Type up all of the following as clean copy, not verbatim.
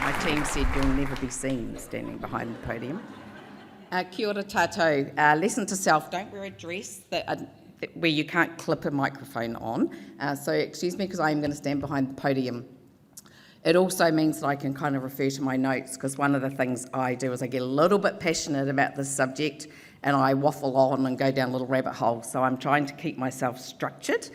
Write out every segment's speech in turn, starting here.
My team said you'll never be seen standing behind the podium. Kia ora tātou. Lesson to self, don't wear a dress where you can't clip a microphone on. So excuse me because I am going to stand behind the podium. It also means that I can kind of refer to my notes, because one of the things I do is I get a little bit passionate about this subject and I waffle on and go down little rabbit holes. So I'm trying to keep myself structured.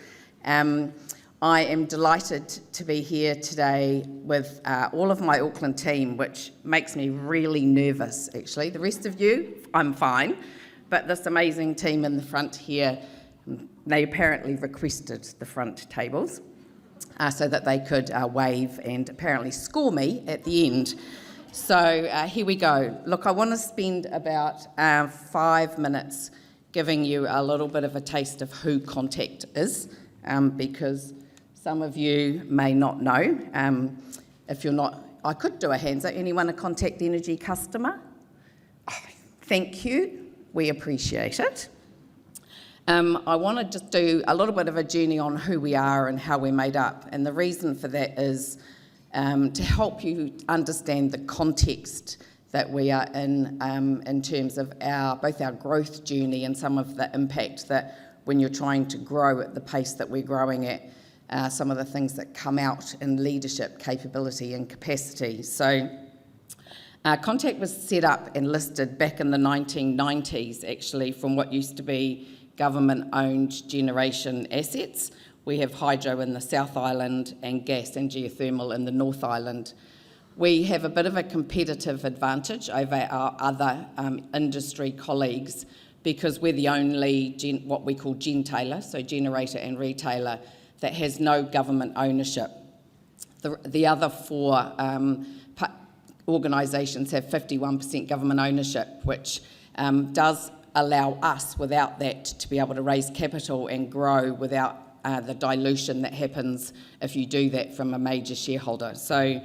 I am delighted to be here today with all of my Auckland team, which makes me really nervous, actually. The rest of you, I'm fine, but this amazing team in the front here, they apparently requested the front tables so that they could wave and apparently score me at the end. So here we go. Look, I want to spend about 5 minutes giving you a little bit of a taste of who Contact is, because some of you may not know. If you're not, I could do a hands up. Anyone a Contact Energy customer? Oh, thank you. We appreciate it. I want to just do a little bit of a journey on who we are and how we're made up. And the reason for that is to help you understand the context that we are in terms of both our growth journey and some of the impact that when you're trying to grow at the pace that we're growing at, some of the things that come out in leadership, capability and capacity. So Contact was set up and listed back in the 1990s, actually, from what used to be government-owned generation assets. We have hydro in the South Island and gas and geothermal in the North Island. We have a bit of a competitive advantage over our other industry colleagues because we're the only what we call gentailer, so generator and retailer, that has no government ownership. The other four organisations have 51% government ownership, which does allow us, without that, to be able to raise capital and grow without the dilution that happens if you do that from a major shareholder. So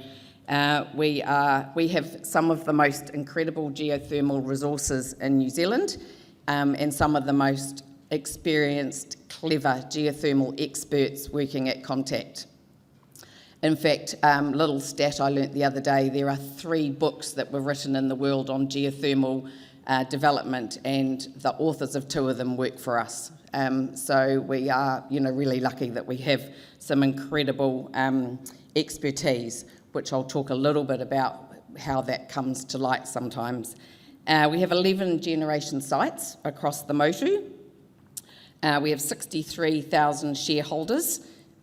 we have some of the most incredible geothermal resources in New Zealand and some of the most experienced, clever geothermal experts working at Contact. In fact, little stat I learnt the other day, there are 3 books that were written in the world on geothermal development, and the authors of 2 of them work for us. So we are, really lucky that we have some incredible expertise, which I'll talk a little bit about how that comes to light sometimes. We have 11 generation sites across the Motu. We have 63,000 shareholders,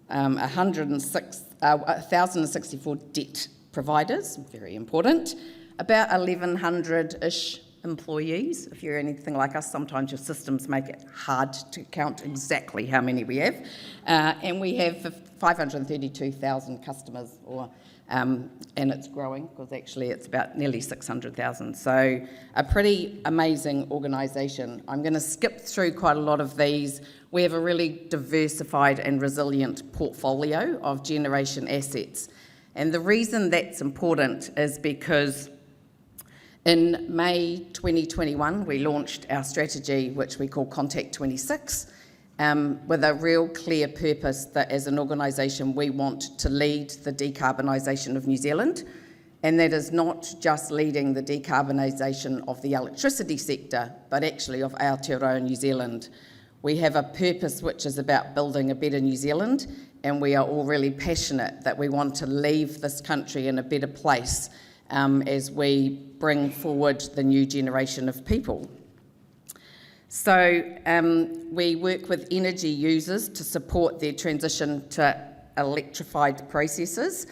1,064 debt providers, very important, about 1,100-ish employees. If you're anything like us, sometimes your systems make it hard to count exactly how many we have. And we have 532,000 customers, and it's growing because actually it's about nearly 600,000. So a pretty amazing organisation. I'm going to skip through quite a lot of these. We have a really diversified and resilient portfolio of generation assets. And the reason that's important is because in May 2021, we launched our strategy, which we call Contact 26, with a real clear purpose that as an organisation we want to lead the decarbonisation of New Zealand, and that is not just leading the decarbonisation of the electricity sector, but actually of Aotearoa New Zealand. We have a purpose which is about building a better New Zealand, and we are all really passionate that we want to leave this country in a better place as we bring forward the new generation of people. So we work with energy users to support their transition to electrified processes.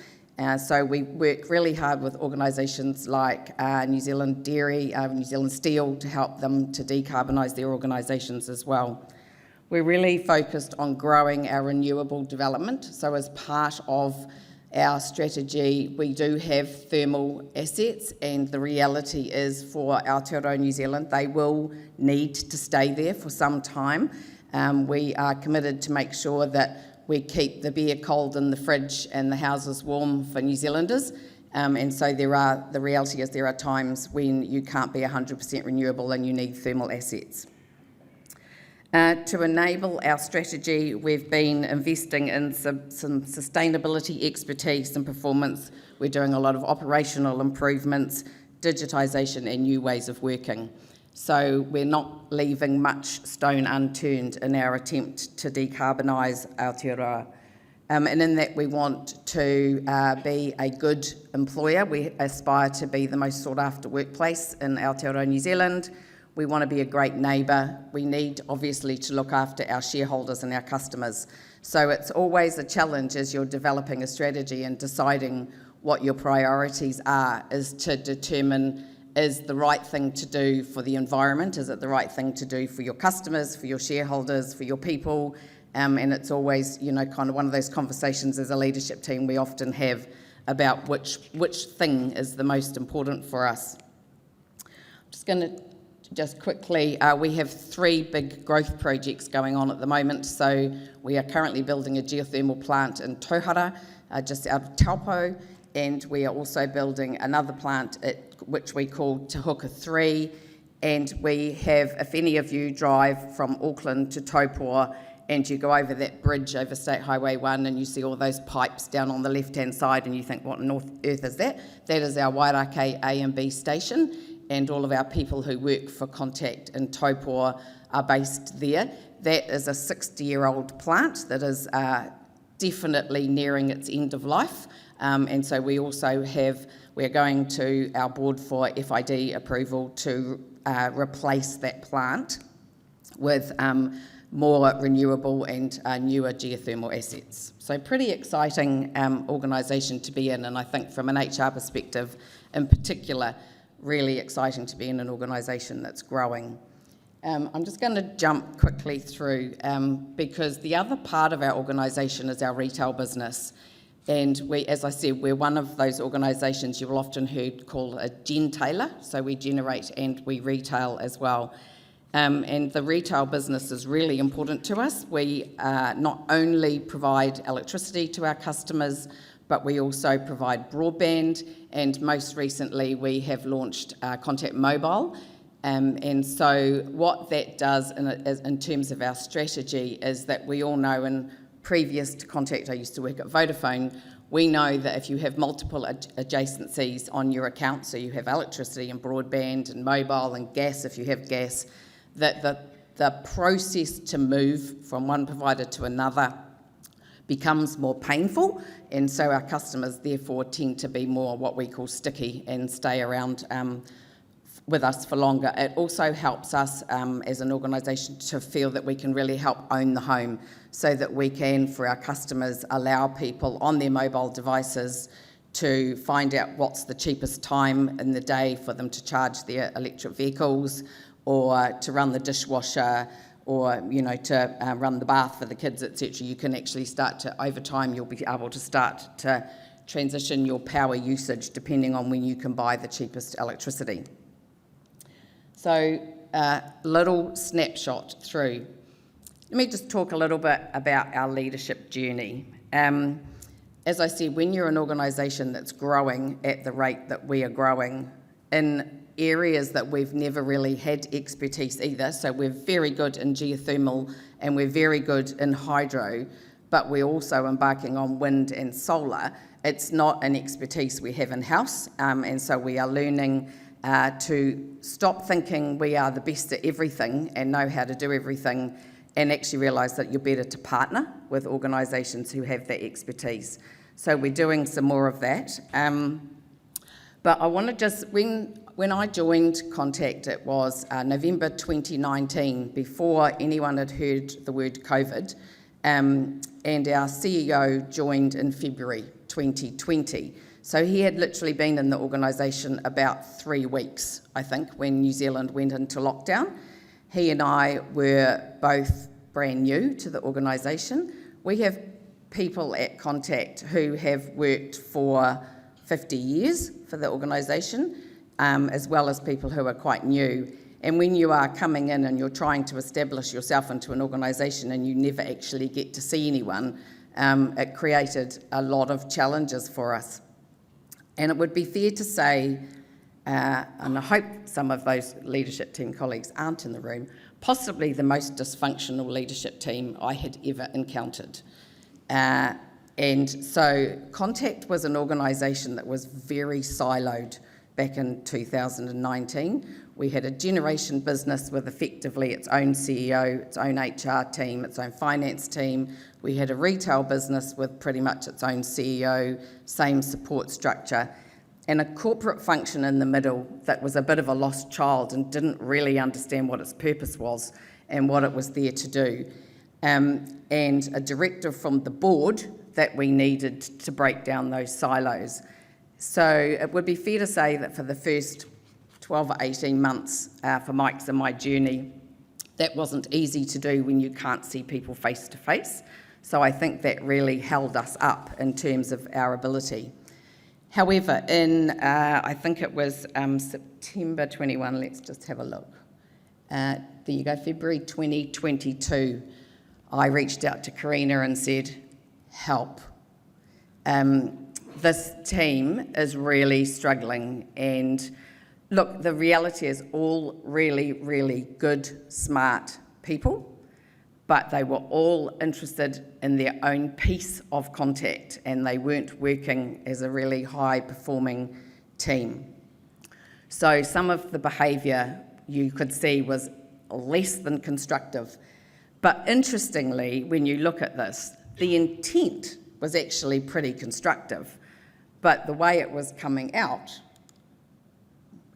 So we work really hard with organisations like New Zealand Dairy, New Zealand Steel to help them to decarbonise their organisations as well. We're really focused on growing our renewable development. So as part of our strategy, we do have thermal assets, and the reality is for Aotearoa New Zealand, they will need to stay there for some time. We are committed to make sure that we keep the beer cold in the fridge and the houses warm for New Zealanders. And so the reality is there are times when you can't be 100% renewable and you need thermal assets. To enable our strategy, we've been investing in some sustainability expertise and performance. We're doing a lot of operational improvements, digitisation and new ways of working. So we're not leaving much stone unturned in our attempt to decarbonise Aotearoa. And in that we want to be a good employer. We aspire to be the most sought after workplace in Aotearoa, New Zealand. We want to be a great neighbour. We need, obviously, to look after our shareholders and our customers. So it's always a challenge as you're developing a strategy and deciding what your priorities are, is to determine, is the right thing to do for the environment? Is it the right thing to do for your customers, for your shareholders, for your people? And it's always, kind of one of those conversations as a leadership team we often have about which thing is the most important for us. I'm just going to just quickly, we have 3 big growth projects going on at the moment. So we are currently building a geothermal plant in Tauhara, just out of Taupo, and we are also building another plant which we call Te Huka 3. And we have, if any of you drive from Auckland to Taupō and you go over that bridge over State Highway 1 and you see all those pipes down on the left-hand side and you think, what on earth is that? That is our Wairakei A and B station. And all of our people who work for Contact in Taupō are based there. That is a 60-year-old plant that is definitely nearing its end of life. And so we also we're going to our board for FID approval to replace that plant with more renewable and newer geothermal assets. So pretty exciting organisation to be in, and I think from an HR perspective in particular, really exciting to be in an organisation that's growing. I'm just going to jump quickly through because the other part of our organisation is our retail business. And we, as I said, we're one of those organisations you will often heard called a gentailer. So we generate and we retail as well. And the retail business is really important to us. We not only provide electricity to our customers, but we also provide broadband, and most recently we have launched Contact Mobile. And so what that does in terms of our strategy is that we all know, in previous to Contact, I used to work at Vodafone, we know that if you have multiple adjacencies on your account, so you have electricity and broadband and mobile and gas if you have gas, that the process to move from one provider to another becomes more painful, and so our customers therefore tend to be more what we call sticky and stay around with us for longer. It also helps us as an organisation to feel that we can really help own the home, so that we can, for our customers, allow people on their mobile devices to find out what's the cheapest time in the day for them to charge their electric vehicles, or to run the dishwasher, or to run the bath for the kids, etc. You can actually start to, over time, you'll be able to start to transition your power usage depending on when you can buy the cheapest electricity. So, little snapshot through. Let me just talk a little bit about our leadership journey. As I said, when you're an organisation that's growing at the rate that we are growing, in areas that we've never really had expertise either, so we're very good in geothermal and we're very good in hydro, but we're also embarking on wind and solar. It's not an expertise we have in-house, and so we are learning to stop thinking we are the best at everything and know how to do everything, and actually realise that you're better to partner with organisations who have that expertise. So we're doing some more of that. But I want to just, when I joined Contact, it was November 2019, before anyone had heard the word COVID, and our CEO joined in February 2020. So he had literally been in the organisation about 3 weeks, I think, when New Zealand went into lockdown. He and I were both brand new to the organisation. We have people at Contact who have worked for 50 years for the organisation, as well as people who are quite new. And when you are coming in and you're trying to establish yourself into an organisation and you never actually get to see anyone, it created a lot of challenges for us. And it would be fair to say, and I hope some of those leadership team colleagues aren't in the room, possibly the most dysfunctional leadership team I had ever encountered. And so Contact was an organisation that was very siloed back in 2019. We had a generation business with effectively its own CEO, its own HR team, its own finance team. We had a retail business with pretty much its own CEO, same support structure, and a corporate function in the middle that was a bit of a lost child and didn't really understand what its purpose was and what it was there to do. And a directive from the board that we needed to break down those silos. So it would be fair to say that for the first 12 or 18 months for Mike's and my journey, that wasn't easy to do when you can't see people face to face. So I think that really held us up in terms of our ability. However, in, I think it was September 21, let's just have a look. There you go, February 2022, I reached out to Karina and said, help. This team is really struggling, and look, the reality is all really, really good, smart people, but they were all interested in their own piece of Contact, and they weren't working as a really high-performing team. So some of the behaviour you could see was less than constructive. But interestingly, when you look at this, the intent was actually pretty constructive, but the way it was coming out,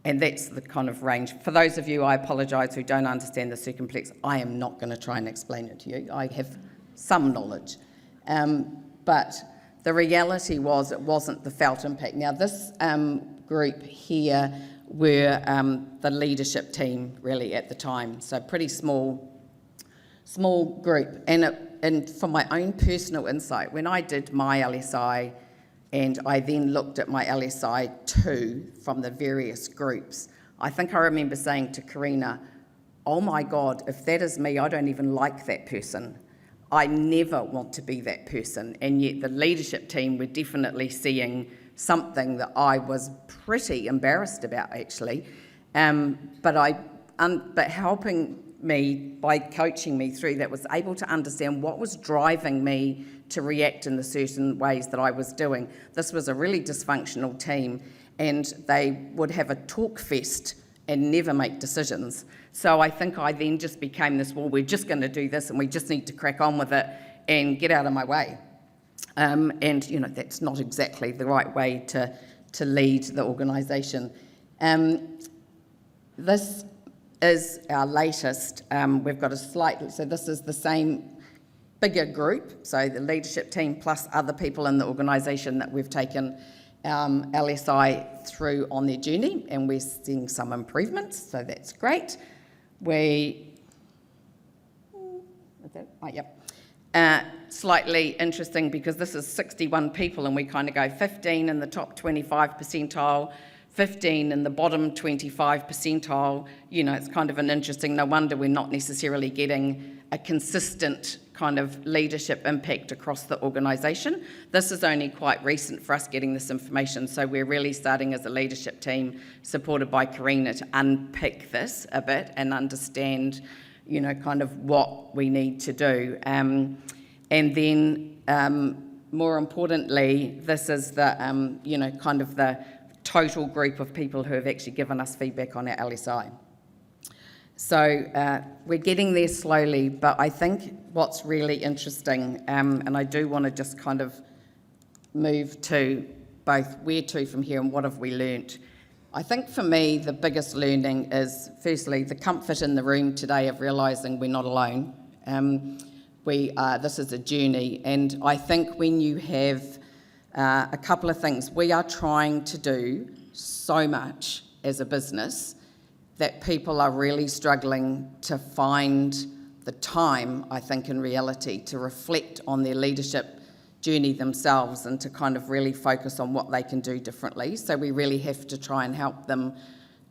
and that's the kind of range. For those of you, I apologise, who don't understand the circumplex, I am not going to try and explain it to you. I have some knowledge. But the reality was it wasn't the felt impact. Now, this group here were the leadership team, really, at the time. So pretty small group. And for my own personal insight, when I did my LSI, and I then looked at my LSI 2 from the various groups, I think I remember saying to Karina, oh my God, if that is me, I don't even like that person. I never want to be that person. And yet the leadership team were definitely seeing something that I was pretty embarrassed about, actually. But helping me by coaching me through that was able to understand what was driving me to react in the certain ways that I was doing. This was a really dysfunctional team, and they would have a talk fest and never make decisions. So I think I then just became this, well, we're just going to do this and we just need to crack on with it and get out of my way. And, you know, that's not exactly the right way to lead the organisation. This is our latest. We've got so this is the same bigger group, so the leadership team plus other people in the organisation that we've taken LSI through on their journey, and we're seeing some improvements, so that's great. Slightly interesting because this is 61 people, and we kind of go 15 in the top 25 percentile, 15 in the bottom 25 percentile. You know, it's kind of an interesting, no wonder we're not necessarily getting a consistent kind of leadership impact across the organisation. This is only quite recent for us getting this information, so we're really starting as a leadership team, supported by Karina, to unpick this a bit and understand, you know, kind of what we need to do. And then, more importantly, this is the, you know, kind of the total group of people who have actually given us feedback on our LSI. So we're getting there slowly, but I think what's really interesting, and I do want to just kind of move to both where to from here and what have we learnt. I think for me, the biggest learning is, firstly, the comfort in the room today of realising we're not alone. This is a journey, and I think when you have a couple of things, we are trying to do so much as a business that people are really struggling to find the time, I think, in reality, to reflect on their leadership journey themselves and to kind of really focus on what they can do differently. So we really have to try and help them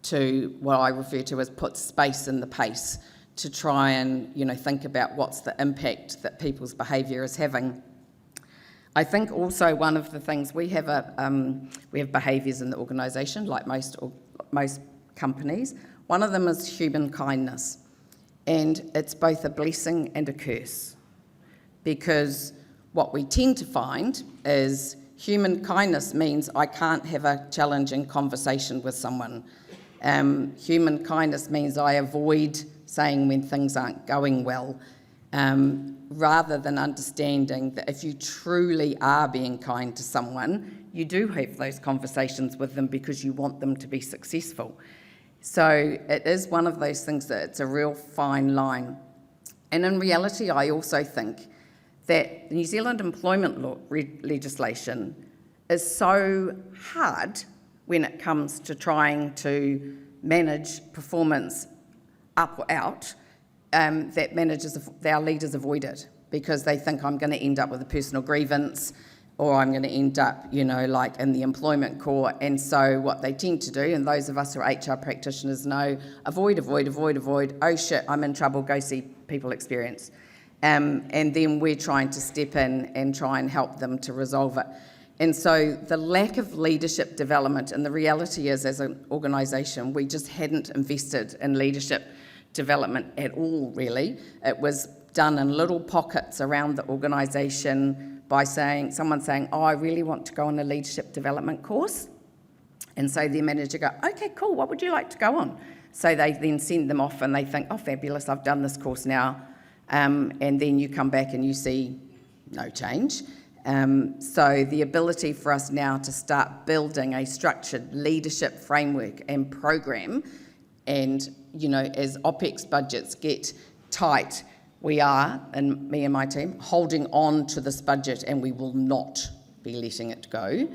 to, what I refer to as, put space in the pace, to try and, you know, think about what's the impact that people's behaviour is having. I think also one of the things, we have behaviours in the organisation, like most companies. One of them is human kindness. And it's both a blessing and a curse, because what we tend to find is human kindness means I can't have a challenging conversation with someone. Human kindness means I avoid saying when things aren't going well, rather than understanding that if you truly are being kind to someone, you do have those conversations with them because you want them to be successful. So it is one of those things that it's a real fine line. And in reality, I also think that the New Zealand employment law legislation is so hard when it comes to trying to manage performance up or out, that our leaders avoid it because they think I'm going to end up with a personal grievance, or I'm going to end up, like in the employment court. And so what they tend to do, and those of us who are HR practitioners know, avoid. Oh shit, I'm in trouble, go see people experience. And then we're trying to step in and try and help them to resolve it. And so the lack of leadership development, and the reality is as an organisation, we just hadn't invested in leadership development at all, really. It was done in little pockets around the organisation by someone saying, oh, I really want to go on a leadership development course. And so their manager go, okay, cool, what would you like to go on? So they then send them off and they think, oh, fabulous, I've done this course now. And then you come back and you see no change. So the ability for us now to start building a structured leadership framework and program, and as OPEX budgets get tight, we are, and me and my team, holding on to this budget, and we will not be letting it go.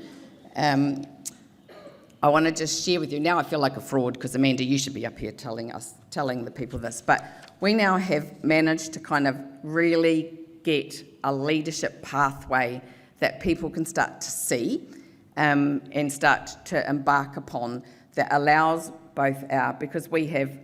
I want to just share with you, now I feel like a fraud because Amanda, you should be up here telling the people this, but we now have managed to kind of really get a leadership pathway that people can start to see and start to embark upon, that allows both because we have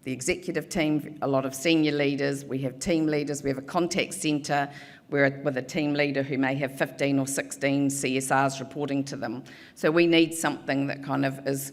the executive team, a lot of senior leaders, we have team leaders, we have a contact centre, we're with a team leader who may have 15 or 16 CSRs reporting to them. So we need something that kind of is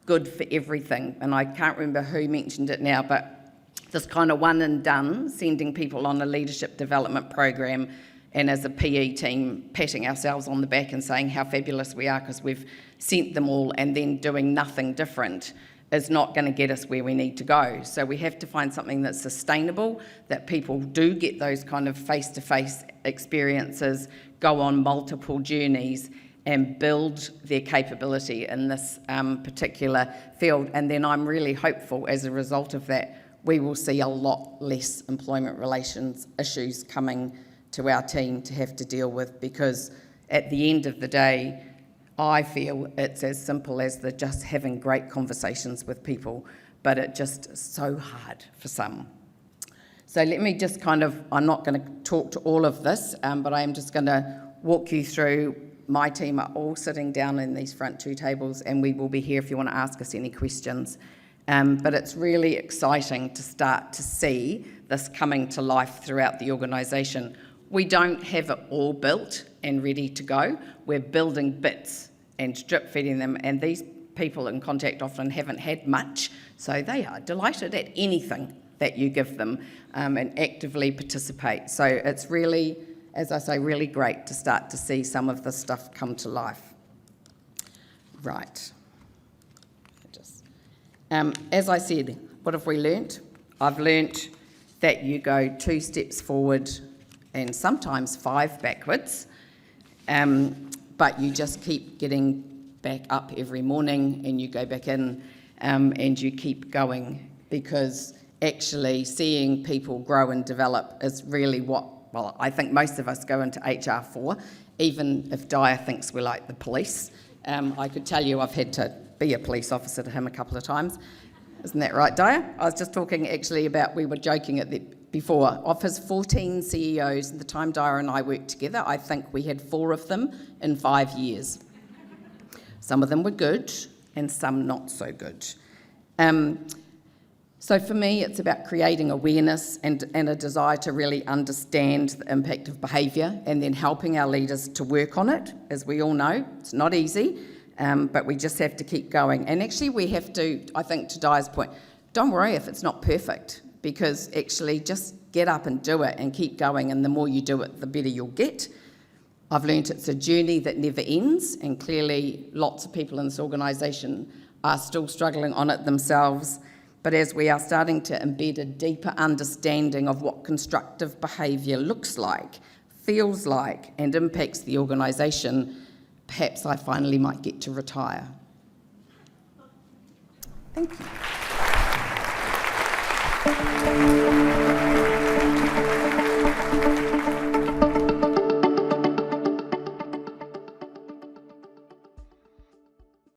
good for everything. And I can't remember who mentioned it now, but this kind of one and done, sending people on a leadership development program, and as a PE team patting ourselves on the back and saying how fabulous we are because we've sent them all, and then doing nothing different is not going to get us where we need to go. So we have to find something that's sustainable, that people do get those kind of face-to-face experiences, go on multiple journeys and build their capability in this particular field. And then I'm really hopeful as a result of that, we will see a lot less employment relations issues coming to our team to have to deal with, because at the end of the day, I feel it's as simple as just having great conversations with people, but it just is so hard for some. So let me just I'm not going to talk to all of this, but I am just going to walk you through. My team are all sitting down in these front two tables, and we will be here if you want to ask us any questions. But it's really exciting to start to see this coming to life throughout the organisation. We don't have it all built and ready to go. We're building bits and drip feeding them, and these people in contact often haven't had much, so they are delighted at anything that you give them and actively participate. So it's really, as I say, really great to start to see some of this stuff come to life. Right. As I said, what have we learnt? I've learnt that you go 2 steps forward and sometimes 5 backwards, but you just keep getting back up every morning and you go back in and you keep going, because actually seeing people grow and develop is really what, well, I think most of us go into HR for, even if Dyer thinks we're like the police. I could tell you I've had to be a police officer to him a couple of times. Isn't that right, Dyer? I was just talking actually about, we were joking at the before, of his 14 CEOs, the time Dyer and I worked together, I think we had 4 of them in 5 years. Some of them were good and some not so good. So for me, it's about creating awareness and a desire to really understand the impact of behaviour, and then helping our leaders to work on it. As we all know, it's not easy, but we just have to keep going. And actually we have to, I think to Dyer's point, don't worry if it's not perfect. because actually just get up and do it and keep going, and the more you do it, the better you'll get. I've learnt it's a journey that never ends, and clearly lots of people in this organisation are still struggling on it themselves. But as we are starting to embed a deeper understanding of what constructive behaviour looks like, feels like, and impacts the organisation, perhaps I finally might get to retire. Thank you.